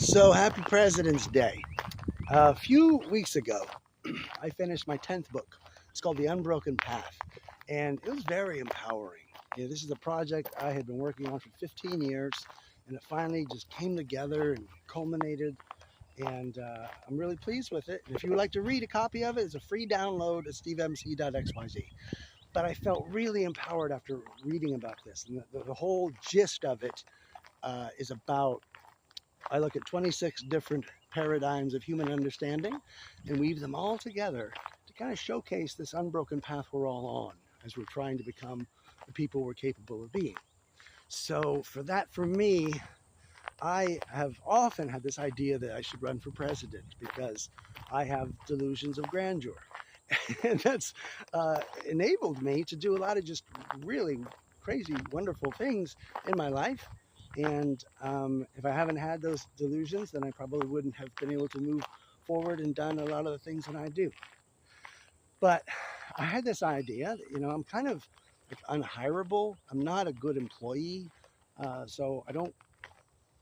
So happy President's Day. A few weeks ago, I finished my 10th book. It's called The Unbroken Path, and it was very empowering. This is a project I had been working on for 15 years, and it finally just came together and culminated, and I'm really pleased with it. And if you would like to read a copy of it, it's a free download at stevemc.xyz. But I felt really empowered after reading about this, and the whole gist of it is about I look at 26 different paradigms of human understanding and weave them all together to kind of showcase this unbroken path we're all on as we're trying to become the people we're capable of being. So for me, I have often had this idea that I should run for president because I have delusions of grandeur. And that's enabled me to do a lot of just really crazy, wonderful things in my life. And if I haven't had those delusions, then I probably wouldn't have been able to move forward and done a lot of the things that I do. But I had this idea that, I'm kind of like unhireable. I'm not a good employee, so I don't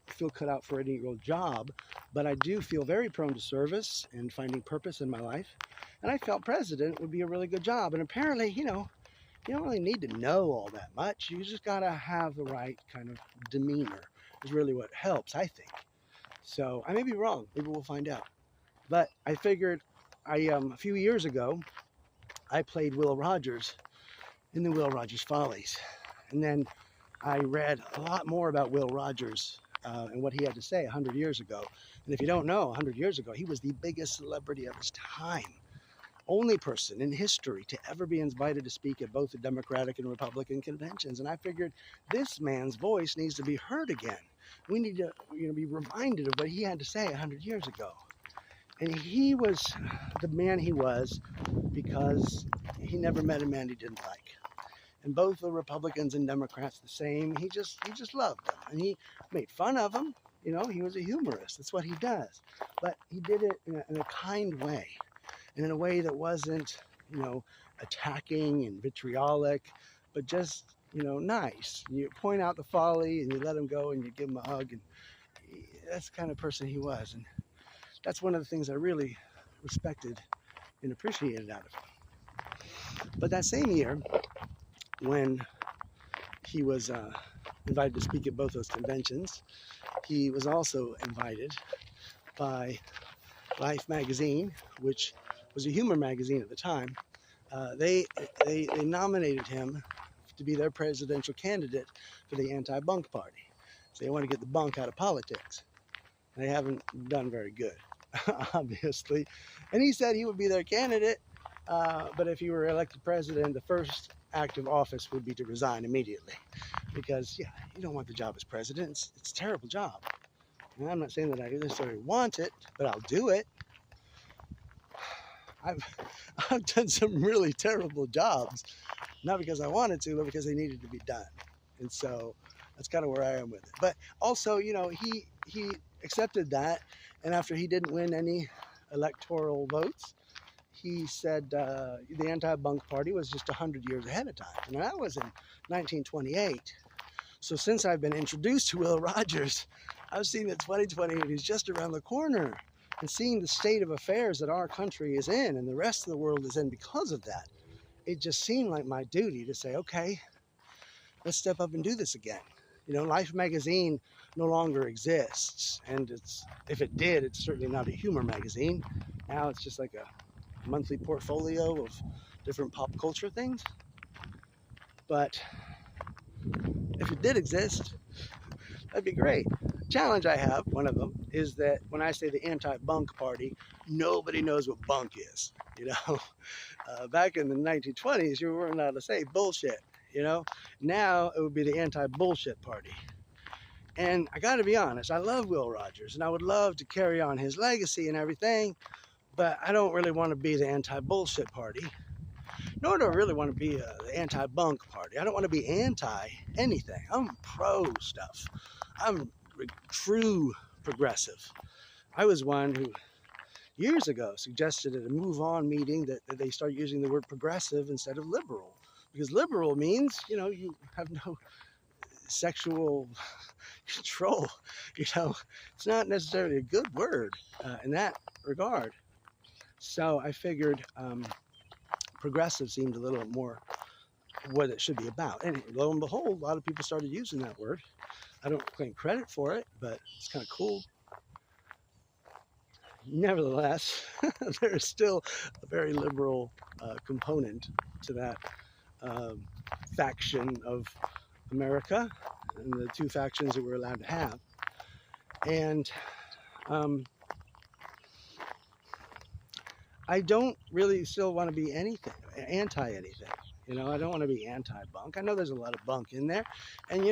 feel cut out for any real job, but I do feel very prone to service and finding purpose in my life. And I felt president would be a really good job. And apparently, you don't really need to know all that much. You just got to have the right kind of demeanor is really what helps, I think. So I may be wrong. Maybe we'll find out. But I figured a few years ago, I played Will Rogers in the Will Rogers Follies. And then I read a lot more about Will Rogers and what he had to say 100 years ago. And if you don't know, 100 years ago, he was the biggest celebrity of his time. Only person in history to ever be invited to speak at both the Democratic and Republican conventions. And I figured this man's voice needs to be heard again. We need to be reminded of what he had to say 100 years ago. And he was the man he was because he never met a man he didn't like. And both the Republicans and Democrats the same. He just loved them. And he made fun of them. He was a humorist. That's what he does. But he did it in a kind way. And in a way that wasn't, attacking and vitriolic, but just, nice. You point out the folly and you let him go and you give him a hug. And that's the kind of person he was. And that's one of the things I really respected and appreciated out of him. But that same year, when he was invited to speak at both those conventions, he was also invited by Life magazine, which was a humor magazine at the time. They nominated him to be their presidential candidate for the anti-bunk party. So they want to get the bunk out of politics. They haven't done very good, obviously. And he said he would be their candidate, but if he were elected president, the first act of office would be to resign immediately. Because, you don't want the job as president. It's a terrible job. And I'm not saying that I necessarily want it, but I'll do it. I've done some really terrible jobs, not because I wanted to, but because they needed to be done. And so that's kind of where I am with it. But also, he accepted that, and after he didn't win any electoral votes, he said the anti-bunk party was just 100 years ahead of time. And that was in 1928. So since I've been introduced to Will Rogers, I've seen that 2020 is just around the corner. And seeing the state of affairs that our country is in and the rest of the world is in because of that, it just seemed like my duty to say, okay, let's step up and do this again. Life magazine no longer exists. And if it did, it's certainly not a humor magazine. Now it's just like a monthly portfolio of different pop culture things. But if it did exist, that'd be great. Challenge I have, one of them, is that when I say the anti-bunk party, nobody knows what bunk is. Back in the 1920s, you weren't allowed to say bullshit. Now it would be the anti-bullshit party. And I got to be honest, I love Will Rogers, and I would love to carry on his legacy and everything, but I don't really want to be the anti-bullshit party. Nor do I really want to be the anti-bunk party. I don't want to be anti-anything. I'm pro stuff. I'm true progressive. I was one who years ago suggested at a Move On meeting that they start using the word progressive instead of liberal. Because liberal means, you have no sexual control. It's not necessarily a good word in that regard. So I figured progressive seemed a little more what it should be about. And lo and behold, a lot of people started using that word. I don't claim credit for it, but it's kind of cool. Nevertheless, there is still a very liberal component to that faction of America, and the two factions that we're allowed to have. And I don't really still want to be anything, anti-anything. I don't want to be anti-bunk. I know there's a lot of bunk in there. And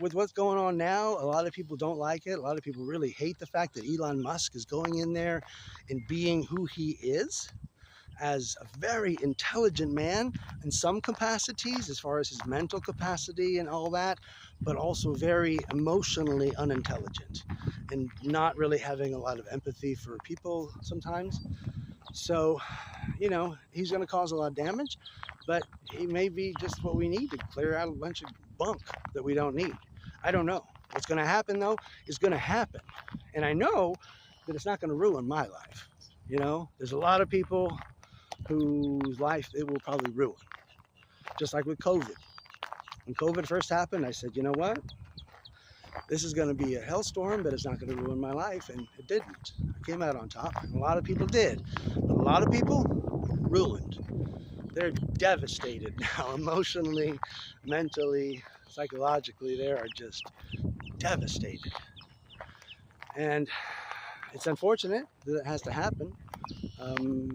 with what's going on now, a lot of people don't like it. A lot of people really hate the fact that Elon Musk is going in there and being who he is as a very intelligent man in some capacities, as far as his mental capacity and all that, but also very emotionally unintelligent and not really having a lot of empathy for people sometimes. So, he's going to cause a lot of damage, but he may be just what we need to clear out a bunch of bunk that we don't need. I don't know. What's going to happen, though, is going to happen. And I know that it's not going to ruin my life. There's a lot of people whose life it will probably ruin. Just like with COVID. When COVID first happened, I said, you know what? This is going to be a hellstorm, but it's not going to ruin my life. And it didn't. I came out on top. And a lot of people did. But a lot of people ruined. They're devastated now, emotionally, mentally, psychologically. They are just devastated. And it's unfortunate that it has to happen.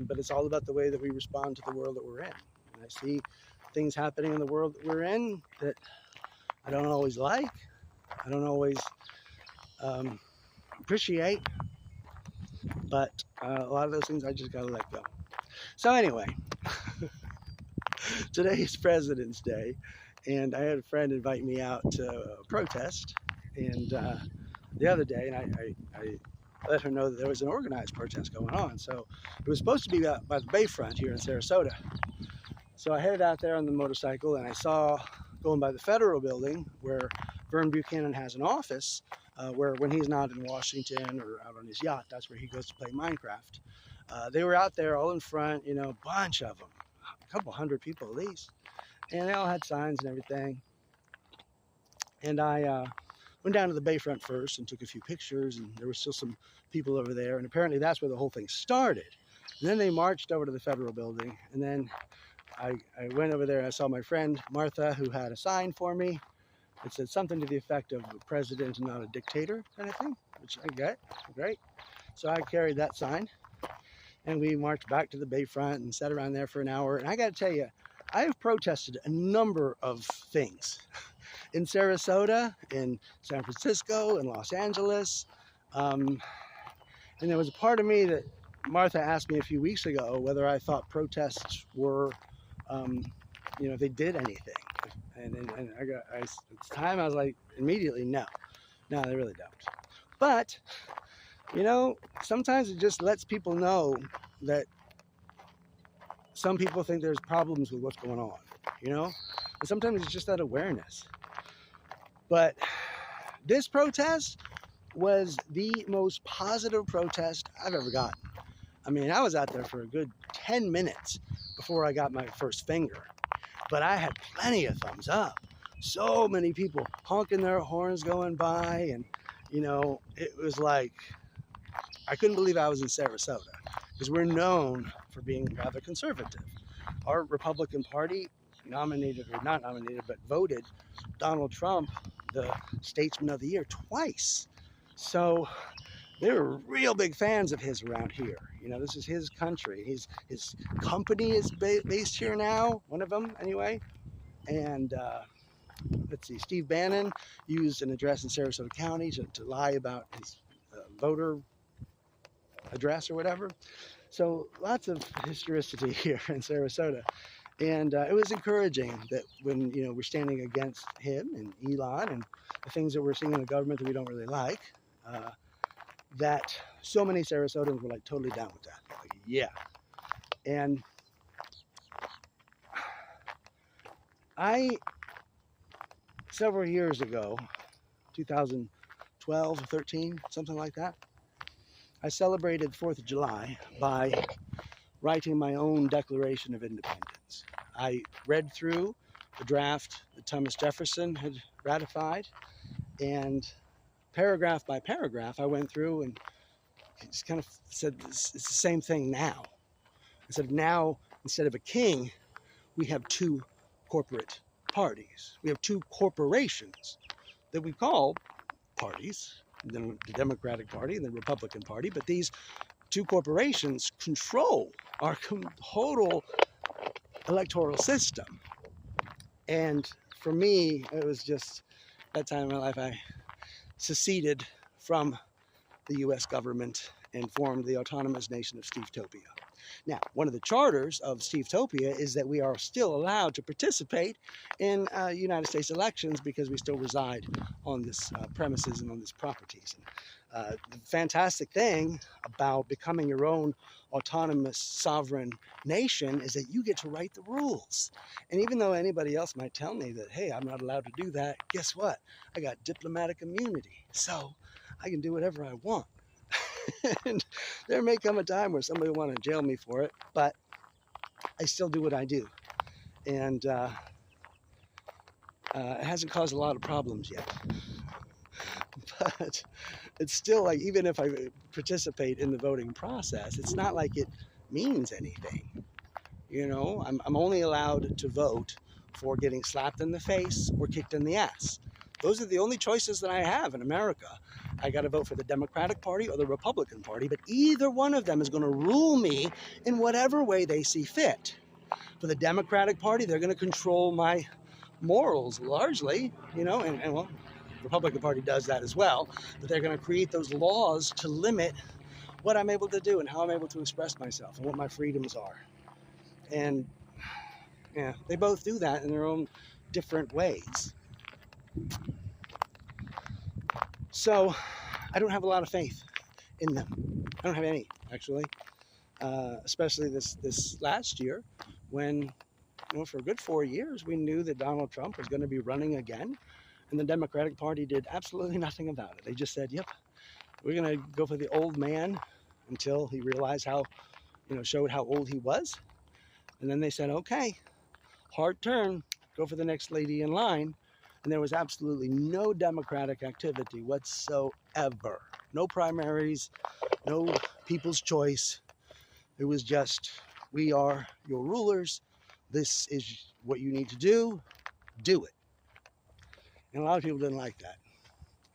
But it's all about the way that we respond to the world that we're in. And I see things happening in the world that we're in that I don't always like. I don't always appreciate. But a lot of those things I just got to let go. So anyway, today is President's Day. And I had a friend invite me out to a protest. And the other day, and I let her know that there was an organized protest going on. So it was supposed to be by the Bayfront here in Sarasota. So I headed out there on the motorcycle, and I saw going by the Federal Building where Vern Buchanan has an office, where when he's not in Washington or out on his yacht, that's where he goes to play Minecraft. They were out there all in front, a bunch of them, a couple hundred people at least. And they all had signs and everything. And I went down to the Bayfront first and took a few pictures, and there were still some people over there, and apparently that's where the whole thing started. And then they marched over to the Federal Building, and then I went over there and I saw my friend Martha, who had a sign for me. It said something to the effect of a president and not a dictator kind of thing, which I get, great. So I carried that sign, and we marched back to the Bayfront and sat around there for an hour. And I got to tell you, I have protested a number of things in Sarasota, in San Francisco, in Los Angeles. And there was a part of me that Martha asked me a few weeks ago whether I thought protests were, if they did anything. And at the time I was like, immediately, no, they really don't. But, sometimes it just lets people know that some people think there's problems with what's going on, and sometimes it's just that awareness. But this protest was the most positive protest I've ever gotten. I mean, I was out there for a good 10 minutes before I got my first finger, but I had plenty of thumbs up. So many people honking their horns going by, and it was like, I couldn't believe I was in Sarasota, because we're known for being rather conservative. Our Republican Party voted Donald Trump the Statesman of the Year twice. So they were real big fans of his around here. This is his country. His company is based here now, one of them anyway. And let's see, Steve Bannon used an address in Sarasota County to lie about his voter address or whatever. So lots of historicity here in Sarasota. And it was encouraging that when, we're standing against him and Elon and the things that we're seeing in the government that we don't really like, that so many Sarasotans were like totally down with that. Like, yeah. And I several years ago, 2012 or 13, something like that, I celebrated 4th of July by writing my own Declaration of Independence. I read through the draft that Thomas Jefferson had ratified, and paragraph by paragraph, I went through and just kind of said it's the same thing now. I said now, instead of a king, we have two corporate parties. We have two corporations that we call parties, the Democratic Party and the Republican Party, but these two corporations control our total electoral system. And for me, it was just that time in my life I seceded from the US government and formed the autonomous nation of Stevetopia. Now, one of the charters of Stevetopia is that we are still allowed to participate in United States elections because we still reside on this premises and on these properties. And, the fantastic thing about becoming your own autonomous sovereign nation is that you get to write the rules. And even though anybody else might tell me that, hey, I'm not allowed to do that, guess what? I got diplomatic immunity, so I can do whatever I want. And there may come a time where somebody will want to jail me for it, but I still do what I do. And it hasn't caused a lot of problems yet. But it's still like, even if I participate in the voting process, it's not like it means anything. You know, I'm only allowed to vote for getting slapped in the face or kicked in the ass. Those are the only choices that I have in America. I got to vote for the Democratic Party or the Republican Party, but either one of them is going to rule me in whatever way they see fit. For the Democratic Party, they're going to control my morals largely, you know, and well, the Republican Party does that as well, but they're going to create those laws to limit what I'm able to do and how I'm able to express myself and what my freedoms are. And yeah, they both do that in their own different ways. So I don't have a lot of faith in them. I don't have any, actually, especially this last year when, you know, for a good 4 years, we knew that Donald Trump was going to be running again, and the Democratic Party did absolutely nothing about it. They just said, yep, we're going to go for the old man until he realized how, you know, showed how old he was. And then they said, okay, hard turn, go for the next lady in line. And there was absolutely no Democratic activity whatsoever. No primaries, no people's choice. It was just, we are your rulers. This is what you need to do. Do it. And a lot of people didn't like that.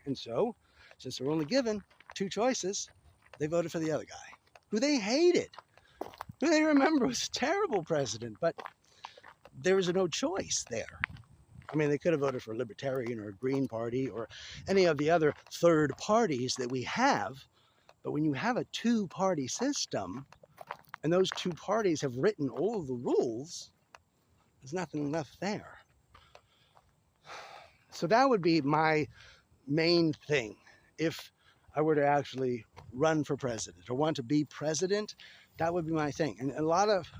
And so, since they're only given two choices, they voted for the other guy, who they hated, who they remember was a terrible president, but there was no choice there. I mean, they could have voted for a Libertarian or a Green Party or any of the other third parties that we have. But when you have a two-party system, and those two parties have written all of the rules, there's nothing left there. So that would be my main thing if I were to actually run for president or want to be president. That would be my thing. And a lot of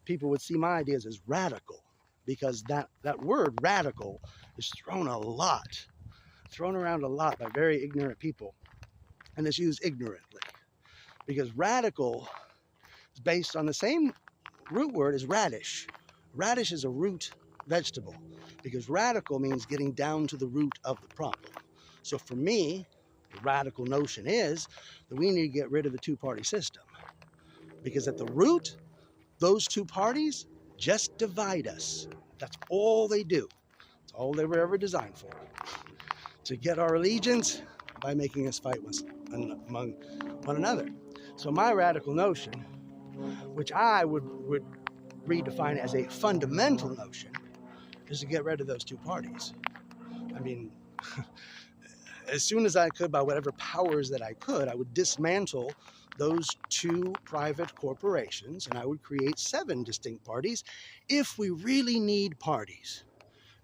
people would see my ideas as radical, because that word radical is thrown around a lot by very ignorant people, and it's used ignorantly, because radical is based on the same root word as radish. Radish is a root vegetable, because radical means getting down to the root of the problem. So for me, the radical notion is that we need to get rid of the two-party system, because at the root, those two parties just divide us. That's all they do. It's all they were ever designed for. To get our allegiance by making us fight among one another. So my radical notion, which I would redefine as a fundamental notion, is to get rid of those two parties. I mean, as soon as I could, by whatever powers that I could, I would dismantle those two private corporations, and I would create 7 distinct parties if we really need parties.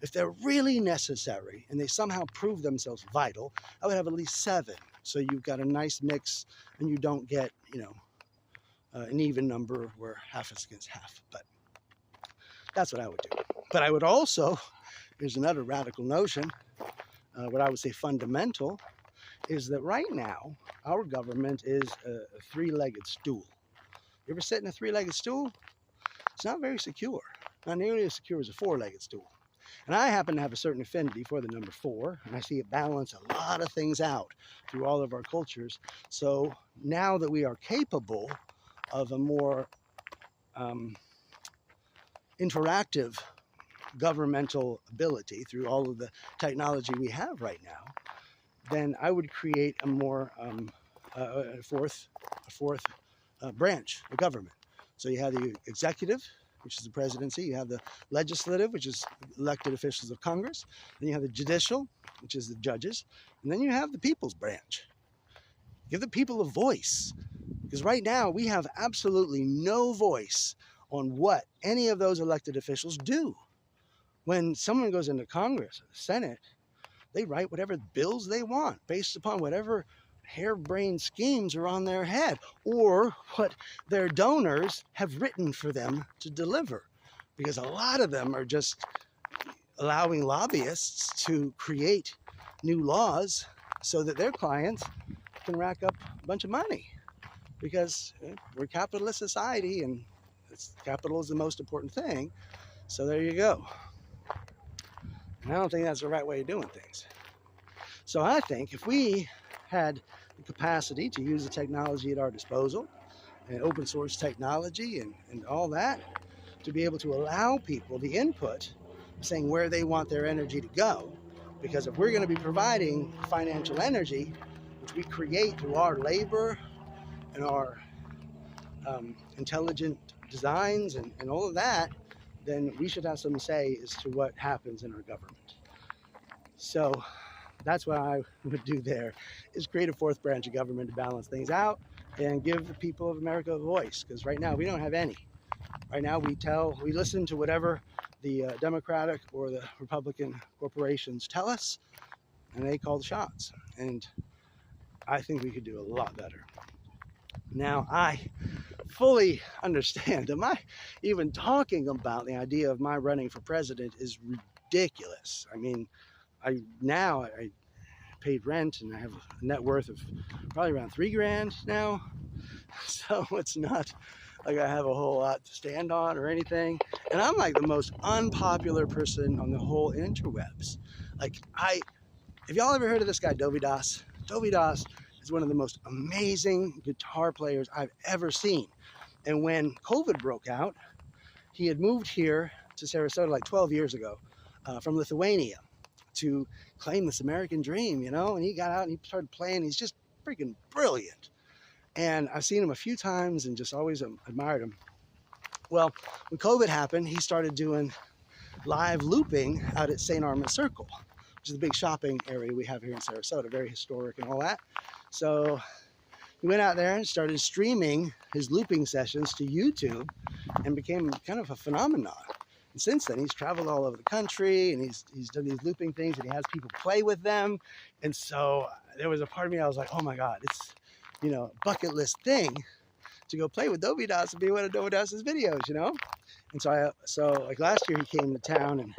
If they're really necessary and they somehow prove themselves vital, I would have at least 7. So you've got a nice mix and you don't get, you know, an even number where half is against half. But that's what I would do. But I would also Here's another radical notion, what I would say fundamental, is that right now our government is a three-legged stool. You ever sit in a three-legged stool? It's not very secure, not nearly as secure as a four-legged stool. And I happen to have a certain affinity for the number 4, and I see it balance a lot of things out through all of our cultures. So now that we are capable of a more interactive governmental ability through all of the technology we have right now, then I would create a more a fourth branch of government. So you have the executive, which is the presidency. You have the legislative, which is elected officials of Congress. Then you have the judicial, which is the judges. And then you have the people's branch. Give the people a voice. Because right now we have absolutely no voice on what any of those elected officials do. When someone goes into Congress or the Senate, they write whatever bills they want based upon whatever harebrained schemes are on their head or what their donors have written for them to deliver, because a lot of them are just allowing lobbyists to create new laws so that their clients can rack up a bunch of money, because we're a capitalist society and capital is the most important thing. So there you go. And I don't think that's the right way of doing things. So I think if we had the capacity to use the technology at our disposal, and open source technology and all that, to be able to allow people the input saying where they want their energy to go. Because if we're going to be providing financial energy, which we create through our labor and our intelligent designs and all of that, then we should have some say as to what happens in our government. So that's what I would do there, is create a fourth branch of government to balance things out and give the people of America a voice, because right now we don't have any. Right now we listen to whatever the Democratic or the Republican corporations tell us, and they call the shots. And I think we could do a lot better. Now, I fully understand, am I even talking about the idea of my running for president is ridiculous. I mean, I paid rent and I have a net worth of probably around $3,000 now. So it's not like I have a whole lot to stand on or anything. And I'm like the most unpopular person on the whole interwebs. Like, have y'all ever heard of this guy, Dovey Das? Dovey Das is one of the most amazing guitar players I've ever seen. And when COVID broke out, he had moved here to Sarasota like 12 years ago from Lithuania to claim this American dream, you know, and he got out and he started playing. He's just freaking brilliant. And I've seen him a few times and just always admired him. Well, when COVID happened, he started doing live looping out at St. Armand Circle, which is the big shopping area we have here in Sarasota, very historic and all that. So he went out there and started streaming his looping sessions to YouTube and became kind of a phenomenon. And since then, he's traveled all over the country and he's done these looping things and he has people play with them. And so there was a part of me, I was like, oh my God, it's, you know, a bucket list thing to go play with Dovey Das and be one of Dovey Das's videos, you know? And so like last year he came to town and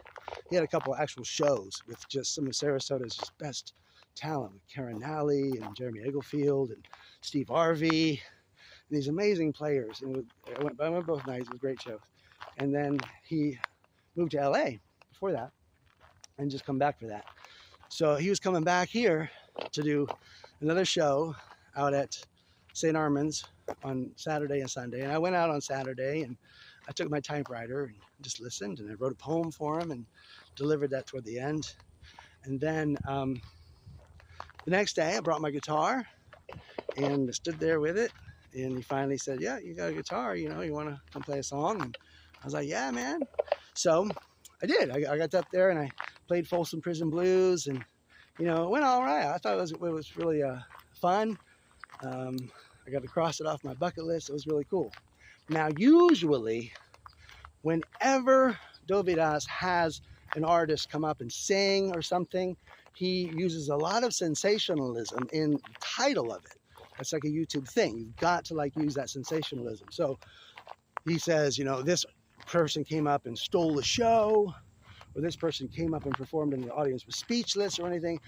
he had a couple of actual shows with just some of Sarasota's just best talent, with Karen Nally and Jeremy Egglefield and Steve Harvey and these amazing players. And I went both nights, it was a great show. And then he moved to LA before that and just come back for that. So he was coming back here to do another show out at St. Armand's on Saturday and Sunday. And I went out on Saturday and I took my typewriter and just listened, and I wrote a poem for him and delivered that toward the end. And then the next day I brought my guitar and stood there with it. And he finally said, yeah, you got a guitar, you know, you want to come play a song? And I was like, yeah, man. So I did. I got up there and I played Folsom Prison Blues, and, you know, it went all right. I thought it was really fun. I got to cross it off my bucket list. It was really cool. Now, usually, whenever Dovey Das has an artist come up and sing or something, he uses a lot of sensationalism in the title of it. That's like a YouTube thing. You've got to like use that sensationalism. So he says, you know, this person came up and stole the show, or this person came up and performed and the audience was speechless or anything.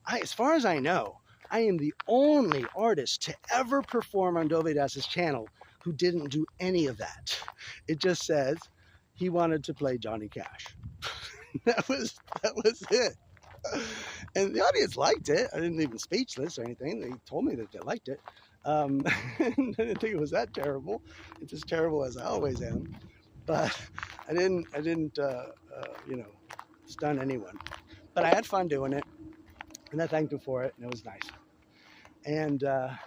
As far as I know, I am the only artist to ever perform on Dove Das's channel who didn't do any of that. It just says he wanted to play Johnny Cash. that was it. And the audience liked it. I didn't leave them speechless or anything. They told me that they liked it. I didn't think it was that terrible. It's as terrible as I always am. But I didn't stun anyone. But I had fun doing it, and I thanked him for it, and it was nice. And I've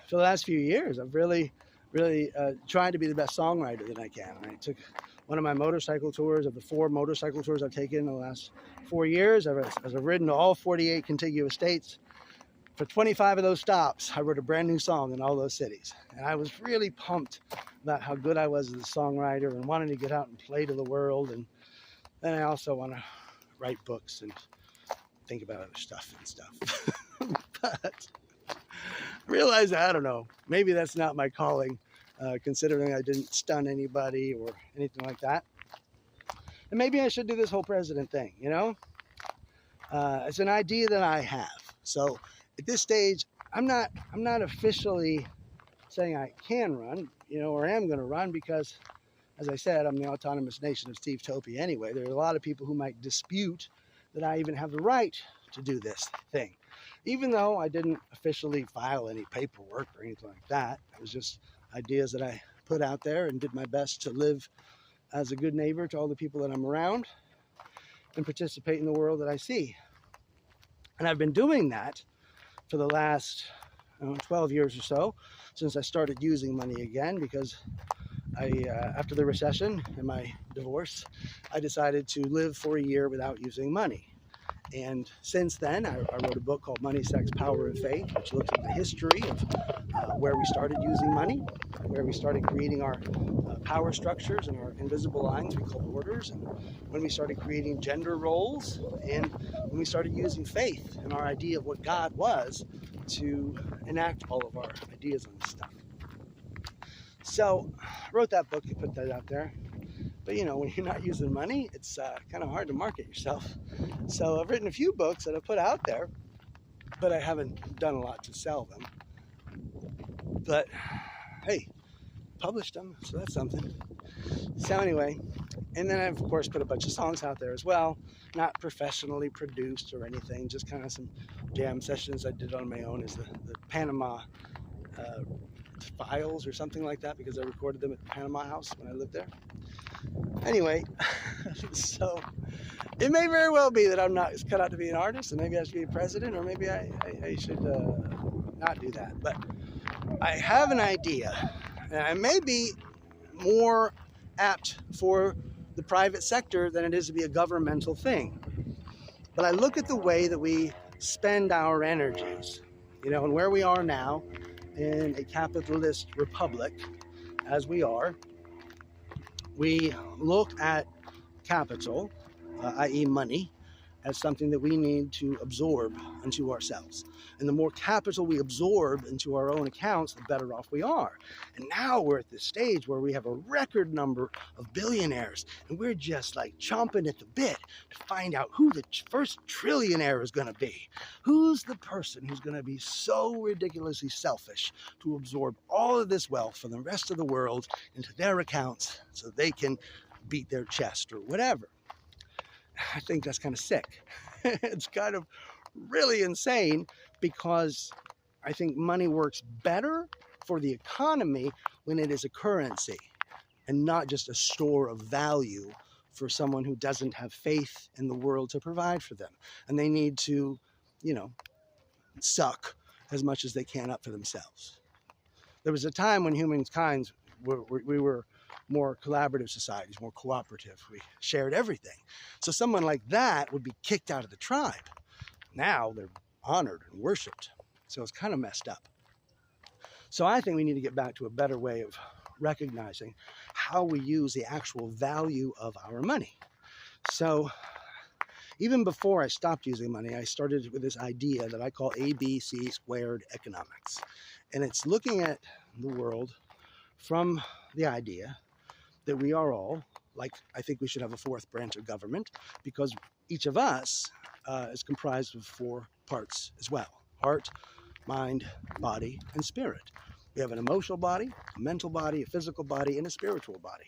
for the last few years, I've really tried to be the best songwriter that I can. I took one of my motorcycle tours of the 4 motorcycle tours I've taken in the last 4 years. I've ridden to all 48 contiguous states. For 25 of those stops, I wrote a brand new song in all those cities. And I was really pumped about how good I was as a songwriter and wanting to get out and play to the world. And then I also want to write books and think about other stuff and stuff. But I realized, I don't know, maybe that's not my calling, considering I didn't stun anybody or anything like that. And maybe I should do this whole president thing, It's an idea that I have. So at this stage, I'm not officially saying I can run, or am going to run because, as I said, I'm the autonomous nation of Steve Topey anyway. There are a lot of people who might dispute that I even have the right to do this thing, even though I didn't officially file any paperwork or anything like that. It was just ideas that I put out there and did my best to live as a good neighbor to all the people that I'm around and participate in the world that I see. And I've been doing that for the last 12 years or so, since I started using money again, because after the recession and my divorce, I decided to live for a year without using money. And since then, I wrote a book called Money, Sex, Power, and Faith, which looks at the history of where we started using money, where we started creating our power structures and our invisible lines we call orders, and when we started creating gender roles, and when we started using faith and our idea of what God was to enact all of our ideas on this stuff. So I wrote that book and put that out there. But when you're not using money, it's kind of hard to market yourself. So I've written a few books that I put out there, but I haven't done a lot to sell them. But hey, published them, so that's something. So anyway, and then I've of course put a bunch of songs out there as well, not professionally produced or anything, just kind of some jam sessions I did on my own as the Panama Files or something like that, because I recorded them at the Panama House when I lived there. Anyway, so it may very well be that I'm not cut out to be an artist, and maybe I should be a president, or maybe I should not do that. But I have an idea, and I may be more apt for the private sector than it is to be a governmental thing. But I look at the way that we spend our energies, and where we are now in a capitalist republic, as we are. We look at capital, i.e. money, as something that we need to absorb into ourselves. And the more capital we absorb into our own accounts, the better off we are. And now we're at this stage where we have a record number of billionaires, and we're just like chomping at the bit to find out who the first trillionaire is going to be. Who's the person who's going to be so ridiculously selfish to absorb all of this wealth from the rest of the world into their accounts so they can beat their chest or whatever. I think that's kind of sick. It's kind of really insane, because I think money works better for the economy when it is a currency and not just a store of value for someone who doesn't have faith in the world to provide for them. And they need to, suck as much as they can up for themselves. There was a time when humankind, we were more collaborative societies, more cooperative. We shared everything. So someone like that would be kicked out of the tribe. Now they're honored and worshipped. So it's kind of messed up. So I think we need to get back to a better way of recognizing how we use the actual value of our money. So even before I stopped using money, I started with this idea that I call ABC squared economics. And it's looking at the world from the idea that we are all like I think we should have a fourth branch of government, because each of us is comprised of four parts as well: heart, mind, body, and spirit. We have an emotional body, a mental body, a physical body, and a spiritual body.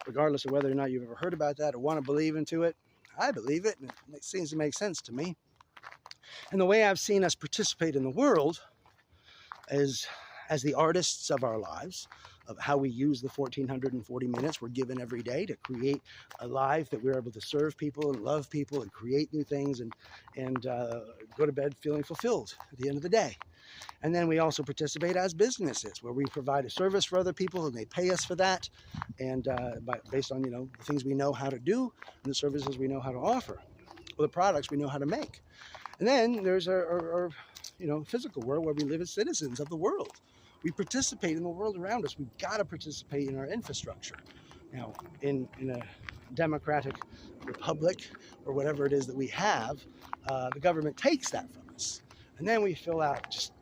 Regardless of whether or not you've ever heard about that or want to believe into it, I believe it, and it seems to make sense to me. And the way I've seen us participate in the world is as the artists of our lives, of how we use the 1,440 minutes we're given every day to create a life that we're able to serve people and love people and create new things and go to bed feeling fulfilled at the end of the day. And then we also participate as businesses, where we provide a service for other people and they pay us for that, and based on the things we know how to do and the services we know how to offer, or the products we know how to make. And then there's our physical world, where we live as citizens of the world. We participate in the world around us. We've got to participate in our infrastructure. Now, in a democratic republic or whatever it is that we have, the government takes that from us, and then we fill out just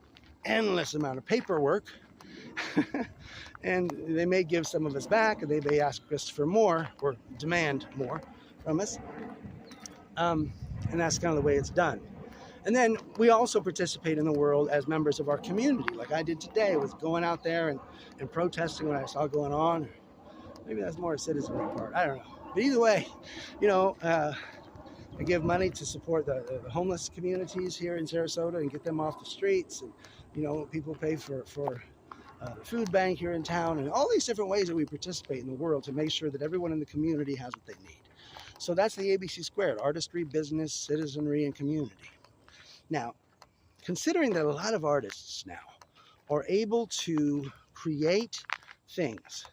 endless amount of paperwork, and they may give some of us back, and they may ask us for more or demand more from us, and that's kind of the way it's done. And then we also participate in the world as members of our community, like I did today, with going out there and protesting what I saw going on. Maybe that's more a citizenry part, I don't know. But either way, I give money to support the homeless communities here in Sarasota and get them off the streets. And people pay for the food bank here in town, and all these different ways that we participate in the world to make sure that everyone in the community has what they need. So that's the ABC squared: artistry, business, citizenry, and community. Now, considering that a lot of artists now are able to create things,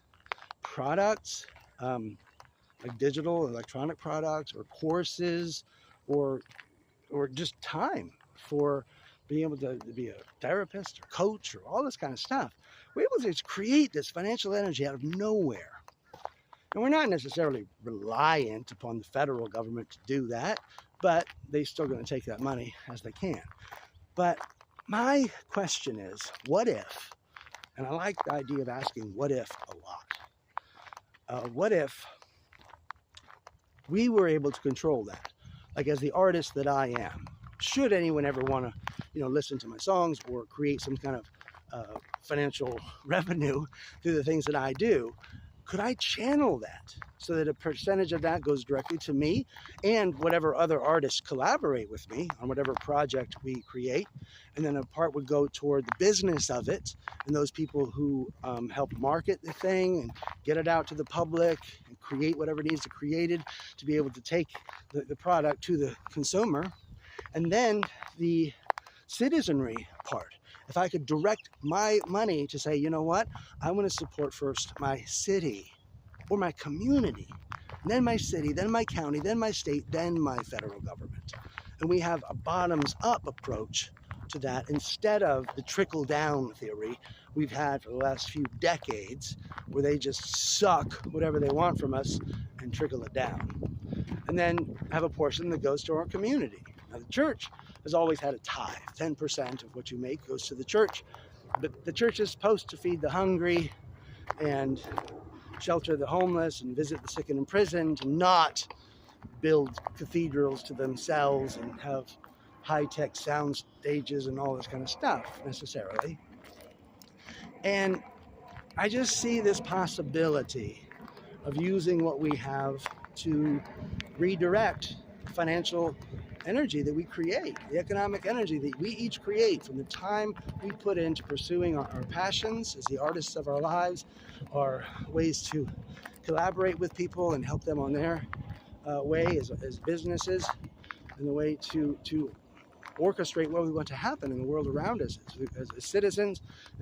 products, like digital, electronic products, or courses, or just time for being able to be a therapist or coach or all this kind of stuff, we're able to just create this financial energy out of nowhere. And we're not necessarily reliant upon the federal government to do that, but they're still going to take that money as they can. But my question is, what if, and I like the idea of asking what if a lot. What if we were able to control that? Like, as the artist that I am, should anyone ever want to listen to my songs or create some kind of financial revenue through the things that I do, could I channel that so that a percentage of that goes directly to me and whatever other artists collaborate with me on whatever project we create, and then a part would go toward the business of it and those people who help market the thing and get it out to the public and create whatever needs to be created to be able to take the product to the consumer. And then the citizenry part, if I could direct my money to say, you know what, I want to support first my city or my community, then my city, then my county, then my state, then my federal government. And we have a bottoms-up approach to that instead of the trickle-down theory we've had for the last few decades, where they just suck whatever they want from us and trickle it down. And then have a portion that goes to our community. Now, the church has always had a tithe. 10% of what you make goes to the church. But the church is supposed to feed the hungry and shelter the homeless and visit the sick and imprisoned, not build cathedrals to themselves and have high-tech sound stages and all this kind of stuff necessarily. And I just see this possibility of using what we have to redirect financial energy that we create, the economic energy that we each create from the time we put into pursuing our passions as the artists of our lives, our ways to collaborate with people and help them on their way as businesses, and the way to orchestrate what we want to happen in the world around us as citizens.